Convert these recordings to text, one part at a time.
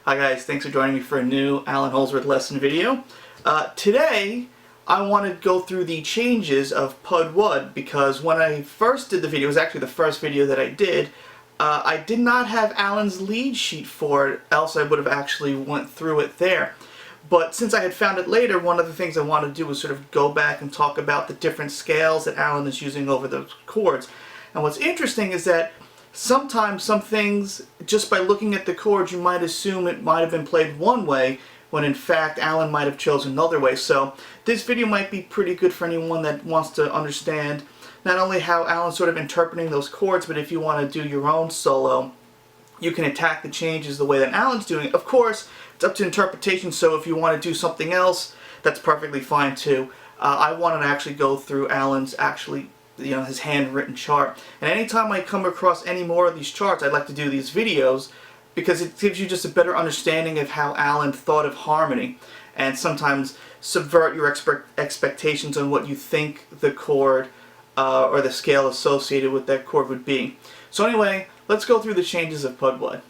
Hi guys, thanks for joining me for a new Allan Holdsworth lesson video. Today I want to go through the changes of Pud Wud because when I first did the video, it was actually the first video that I did not have Allan's lead sheet for it, else I would have actually went through it there. But since I had found it later, one of the things I wanted to do was sort of go back and talk about the different scales that Allan is using over those chords. And what's interesting is that sometimes some things, just by looking at the chords, you might assume it might have been played one way, when in fact Allan might have chosen another way. So this video might be pretty good for anyone that wants to understand not only how Allan's sort of interpreting those chords, but if you want to do your own solo, you can attack the changes the way that Allan's doing it. Of course, it's up to interpretation, so if you want to do something else, that's perfectly fine too. I wanted to actually go through Allan's his handwritten chart. And anytime I come across any more of these charts, I'd like to do these videos because it gives you just a better understanding of how Allan thought of harmony and sometimes subvert your expectations on what you think the chord or the scale associated with that chord would be. So anyway, let's go through the changes of Pud Wud.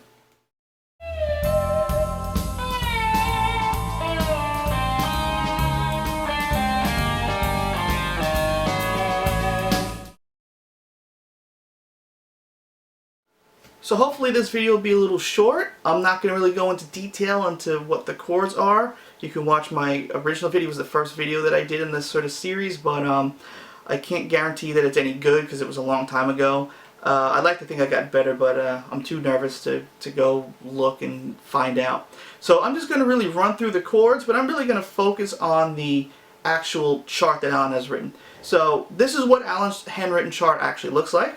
So hopefully this video will be a little short. I'm not going to really go into detail into what the chords are. You can watch my original video. It was the first video that I did in this sort of series, but I can't guarantee that it's any good because it was a long time ago. I'd like to think I got better, but I'm too nervous to go look and find out. So I'm just going to really run through the chords, but I'm really going to focus on the actual chart that Allan has written. So this is what Allan's handwritten chart actually looks like.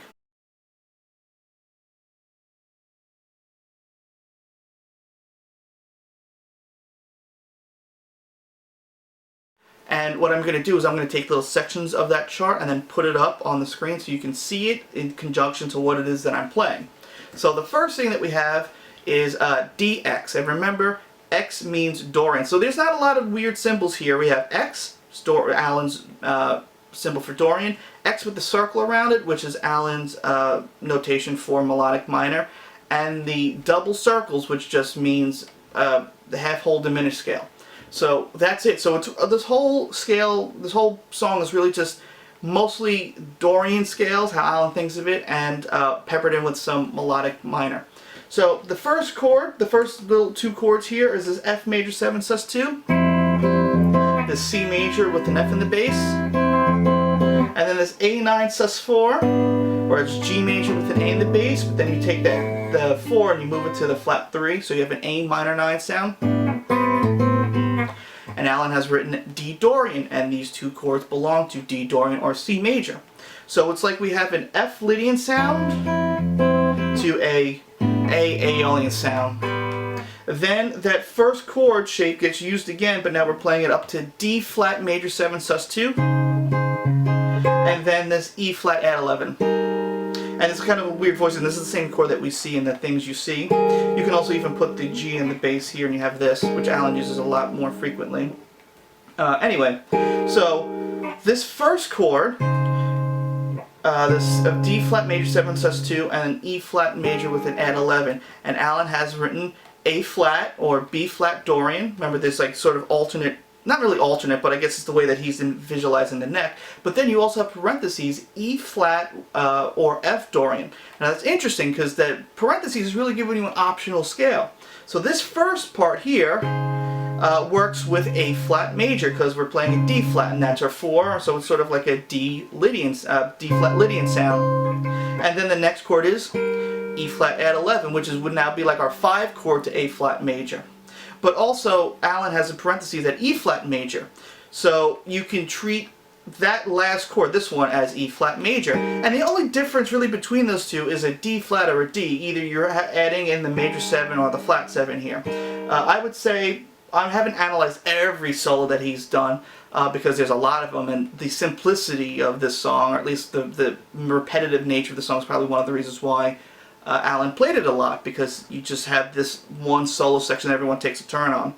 And what I'm going to do is I'm going to take little sections of that chart and then put it up on the screen so you can see it in conjunction to what it is that I'm playing. So the first thing that we have is DX. And remember, X means Dorian. So there's not a lot of weird symbols here. We have X, Allan's symbol for Dorian, X with the circle around it, which is Allan's notation for melodic minor, and the double circles, which just means the half-whole diminished scale. So that's it. So it's, this whole scale, this whole song is really just mostly Dorian scales, how Allan thinks of it, and peppered in with some melodic minor. So the first chord, the first little two chords here is this F major 7 sus2, the C major with an F in the bass, and then this A9 sus4, where it's G major with an A in the bass, but then you take the 4 and you move it to the flat 3, so you have an A minor 9 sound. And Allan has written D Dorian, and these two chords belong to D Dorian or C major. So it's like we have an F Lydian sound to a Aeolian sound. Then that first chord shape gets used again, but now we're playing it up to D flat major 7 sus2, and then this E flat add 11. And it's kind of a weird voice, and this is the same chord that we see in the Things You See. You can also even put the G in the bass here, and you have this, which Allan uses a lot more frequently. Anyway, so this first chord, this D flat major 7 sus2 and an E flat major with an add 11, and Allan has written A flat or B flat Dorian. Remember, there's like sort of alternate. Not really alternate, but I guess it's the way that he's visualizing the neck. But then you also have parentheses, E flat or F Dorian. Now that's interesting because the parentheses is really giving you an optional scale. So this first part here works with A flat major because we're playing a D flat, and that's our 4. So it's sort of like a D flat Lydian sound. And then the next chord is E flat add 11, which would now be like our 5 chord to A flat major. But also, Allan has in parentheses that E flat major. So you can treat that last chord, this one, as E flat major. And the only difference really between those two is a D flat or a D. Either you're adding in the major 7 or the flat 7 here. I would say, I haven't analyzed every solo that he's done because there's a lot of them, and the simplicity of this song, or at least the repetitive nature of the song, is probably one of the reasons why Allan played it a lot, because you just have this one solo section that everyone takes a turn on.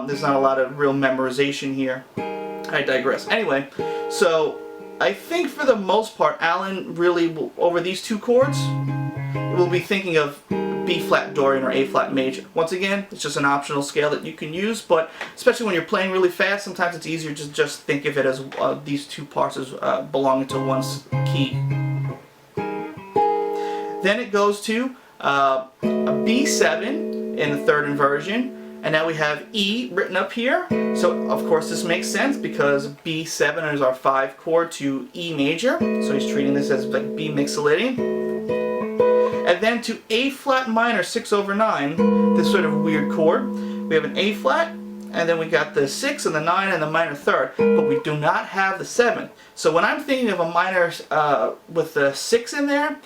There's not a lot of real memorization here. I digress. Anyway, so I think for the most part, Allan really will, over these two chords, will be thinking of B flat Dorian or A flat major. Once again, it's just an optional scale that you can use, but especially when you're playing really fast, sometimes it's easier to just think of it as these two parts as belonging to one key. Then it goes to a B7 in the third inversion, and now we have E written up here. So of course this makes sense because B7 is our 5 chord to E major, so he's treating this as like B mixolydian. And then to A flat minor 6/9, this sort of weird chord, we have an A flat, and then we got the 6 and the 9 and the minor third, but we do not have the 7. So when I'm thinking of a minor with the 6 in there,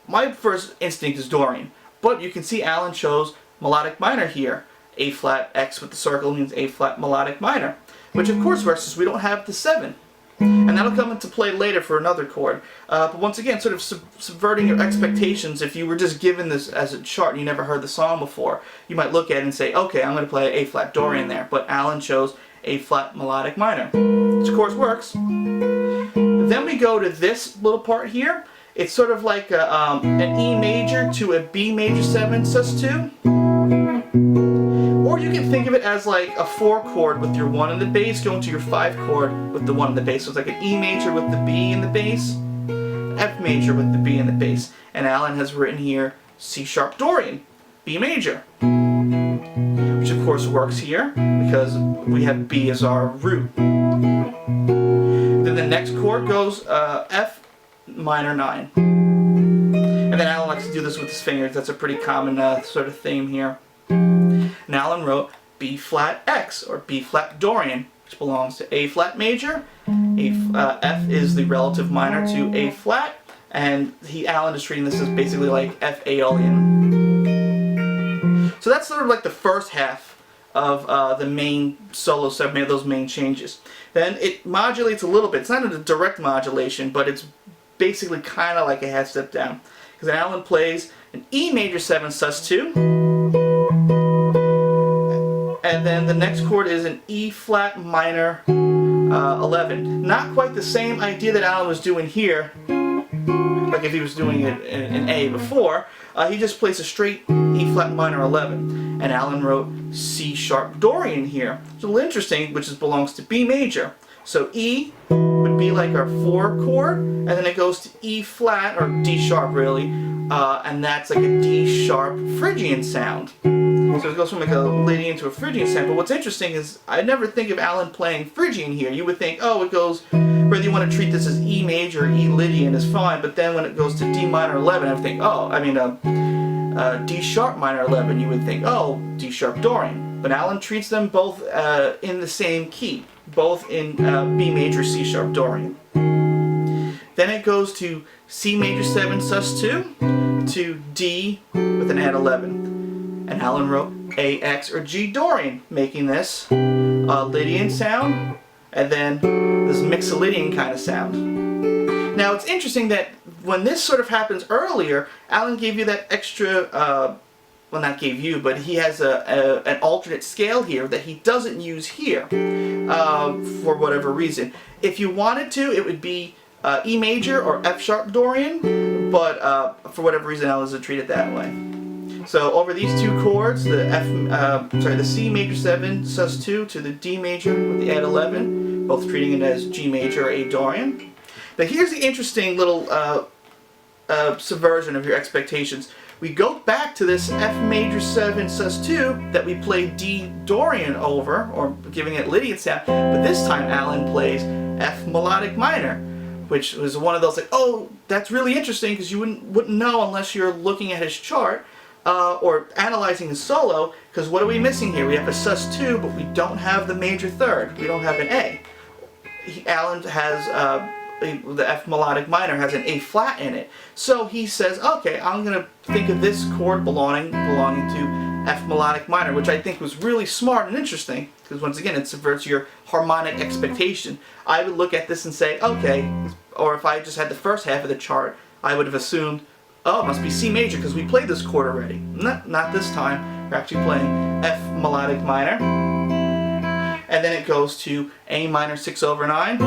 my first instinct is Dorian. But you can see Allan chose melodic minor here. A flat X with the circle means A flat melodic minor, which of course works since we don't have the 7. And that'll come into play later for another chord. But once again, sort of subverting your expectations. If you were just given this as a chart and you never heard the song before, you might look at it and say, okay, I'm going to play A flat Dorian there. But Allan chose A flat melodic minor, which of course works. Then we go to this little part here. It's sort of like an E major to a B major 7 sus2. Or you can think of it as like a 4 chord with your 1 in the bass going to your 5 chord with the 1 in the bass. So it's like an E major with the B in the bass, F major with the B in the bass. And Allan has written here C sharp Dorian, B major. Which of course works here because we have B as our root. Then the next chord goes F minor 9. And then Allan likes to do this with his fingers. That's a pretty common sort of theme here. And Allan wrote B flat X or B flat Dorian, which belongs to A flat major. F is the relative minor to A flat, and Allan is treating this as basically like F Aeolian. So that's sort of like the first half of the main solo segment, those main changes. Then it modulates a little bit. It's not a direct modulation, but it's basically kind of like a half step down. Because Allan plays an E major 7 sus2, and then the next chord is an E flat minor 11. Not quite the same idea that Allan was doing here, like if he was doing it in A before. He just plays a straight E flat minor 11. And Allan wrote C sharp Dorian here. It's a little interesting, which belongs to B major. So E would be like our 4 chord, and then it goes to E flat, or D sharp really, and that's like a D sharp Phrygian sound. So it goes from like a Lydian to a Phrygian sound. But what's interesting is I never think of Allan playing Phrygian here. You would think, oh, it goes, whether you want to treat this as E major or E Lydian is fine, but then when it goes to D minor 11, I would think, oh, I mean D sharp minor 11, you would think, oh, D sharp Dorian. But Allan treats them both in the same key, both in B major C sharp Dorian. Then it goes to C major 7 sus2 to D with an at 11. And Allan wrote AX or G Dorian, making this a Lydian sound, and then this mixolydian kind of sound. Now it's interesting that when this sort of happens earlier, Allan gave you that extra, well not gave you, but he has an alternate scale here that he doesn't use here for whatever reason. If you wanted to, it would be E major or F sharp Dorian, but for whatever reason Allan doesn't treat it that way. So over these two chords, the C major 7 sus2 to the D major with the at 11, both treating it as G major or A Dorian. But here's the interesting little subversion of your expectations. We go back to this F major 7 sus2 that we played D Dorian over, or giving it Lydian sound, but this time Allan plays F melodic minor, which was one of those like, oh, that's really interesting because you wouldn't know unless you're looking at his chart. Or analyzing his solo, because what are we missing here? We have a sus2, but we don't have the major third. We don't have an A. Allan has the F melodic minor has an A flat in it. So he says, okay, I'm going to think of this chord belonging to F melodic minor, which I think was really smart and interesting, because once again, it subverts your harmonic expectation. I would look at this and say, okay, or if I just had the first half of the chart, I would have assumed, oh, it must be C major because we played this chord already. Not this time. We're actually playing F melodic minor. And then it goes to A minor 6/9.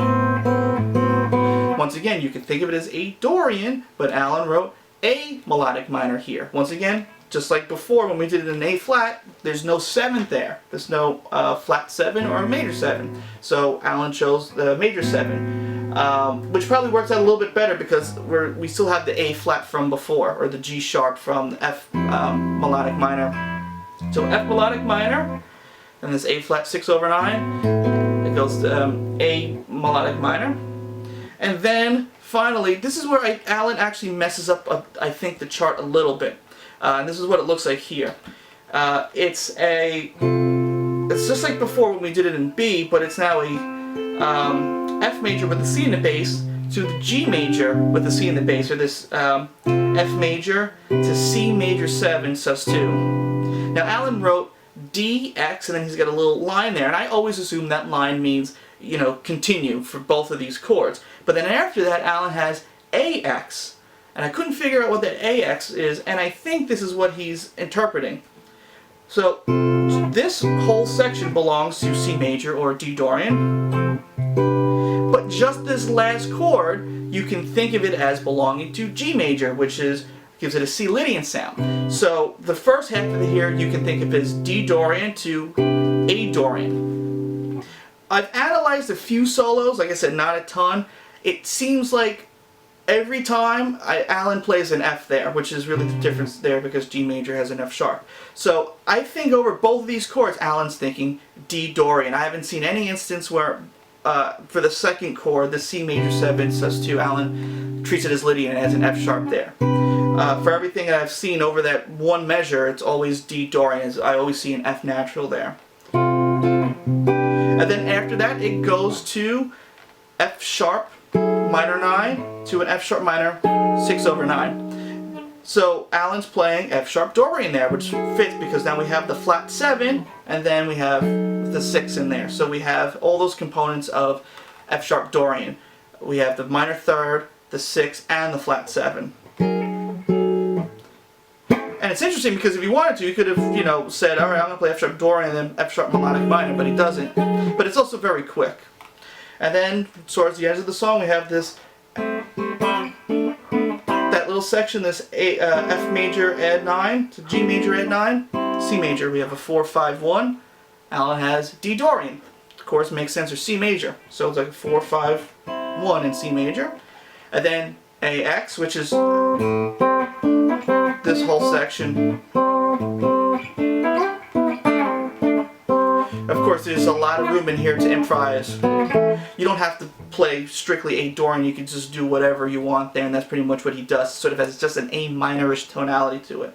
Once again, you can think of it as A Dorian, but Allan wrote A melodic minor here. Once again, just like before when we did it in A flat, there's no 7th there. There's no flat 7 or a major 7. So Allan chose the major 7, which probably works out a little bit better because we still have the A flat from before, or the G sharp from the F melodic minor. So F melodic minor, and this A flat 6/9. It goes to A melodic minor, and then finally, this is where Allan actually messes up, I think, the chart a little bit. And this is what it looks like here. It's just like before when we did it in B, but it's now a F major with the C in the bass to the G major with the C in the bass, or this F major to C major 7 sus2. Now Allan wrote D, X, and then he's got a little line there, and I always assume that line means, you know, continue for both of these chords. But then after that, Allan has AX. And I couldn't figure out what that AX is, and I think this is what he's interpreting. So this whole section belongs to C major or D Dorian, but just this last chord, you can think of it as belonging to G major, which gives it a C Lydian sound. So the first half of here you can think of as D Dorian to A Dorian. I've analyzed a few solos, like I said, not a ton. It seems like every time Allan plays an F there, which is really the difference there because G major has an F sharp. So I think over both of these chords, Allan's thinking D Dorian. I haven't seen any instance where, for the second chord, the C major 7 sus2, Allan treats it as Lydian and has an F sharp there. For everything that I've seen over that one measure, it's always D Dorian. I always see an F natural there. And then after that, it goes to F sharp minor 9 to an F sharp minor 6/9. So Allan's playing F sharp Dorian there, which fits because now we have the flat 7 and then we have the 6 in there. So we have all those components of F sharp Dorian. We have the minor 3rd, the 6, and the flat 7. And it's interesting because if he wanted to, he could have, you know, said, all right, I'm going to play F sharp Dorian and then F sharp melodic minor, but he doesn't. But it's also very quick. And then, towards the end of the song, we have this, that little section, this F major add 9 to G major add 9, C major. We have a 4-5-1. Allan has D Dorian. Of course, it makes sense, or C major. So it's like a 4-5-1 in C major. And then AX, which is this whole section. Of course, there's a lot of room in here to improvise. You don't have to play strictly A Dorian, you can just do whatever you want there, and that's pretty much what he does. Sort of has just an A minorish tonality to it.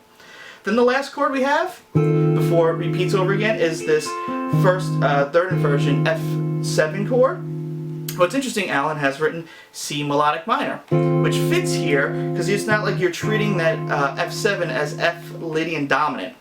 Then the last chord we have, before it repeats over again, is this first, third inversion F7 chord. What's interesting, Allan has written C melodic minor, which fits here, because it's not like you're treating that F7 as F Lydian dominant.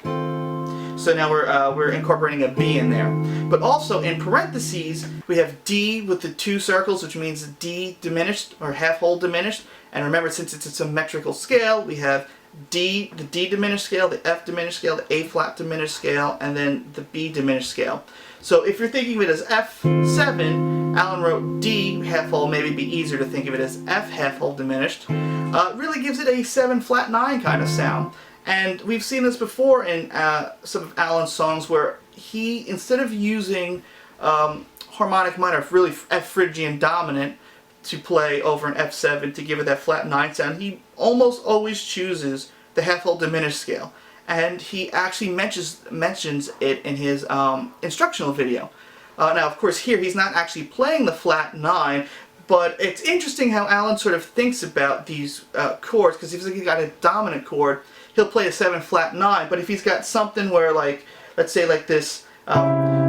So now we're incorporating a B in there. But also in parentheses, we have D with the 2 circles, which means D diminished, or half whole diminished. And remember, since it's a symmetrical scale, we have D, the D diminished scale, the F diminished scale, the A flat diminished scale, and then the B diminished scale. So if you're thinking of it as F7, Allan wrote D half whole, maybe be easier to think of it as F half whole diminished. Really gives it a 7 flat 9 kind of sound. And we've seen this before in some of Allan's songs where he, instead of using harmonic minor, really F Phrygian dominant, to play over an F7 to give it that flat 9 sound, he almost always chooses the half whole diminished scale. And he actually mentions it in his instructional video. Now, of course, here he's not actually playing the flat 9, but it's interesting how Allan sort of thinks about these chords, because if he's got a dominant chord, he'll play a 7 flat 9, but if he's got something where, like, let's say like this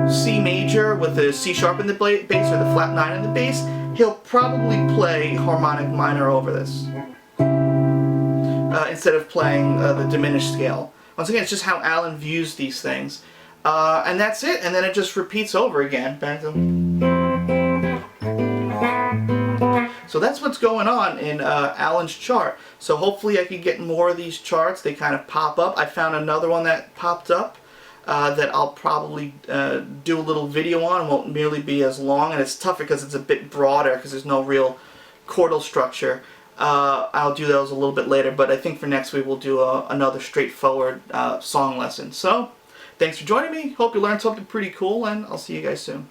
C major with the C sharp in the bass or the flat 9 in the bass, he'll probably play harmonic minor over this instead of playing the diminished scale. Once again, it's just how Allan views these things. And that's it, and then it just repeats over again. Back to... So that's what's going on in Allan's chart. So hopefully I can get more of these charts. They kind of pop up. I found another one that popped up that I'll probably do a little video on. It won't merely be as long, and it's tougher because it's a bit broader because there's no real chordal structure. I'll do those a little bit later, but I think for next week we'll do another straightforward song lesson. So, thanks for joining me. Hope you learned something pretty cool, and I'll see you guys soon.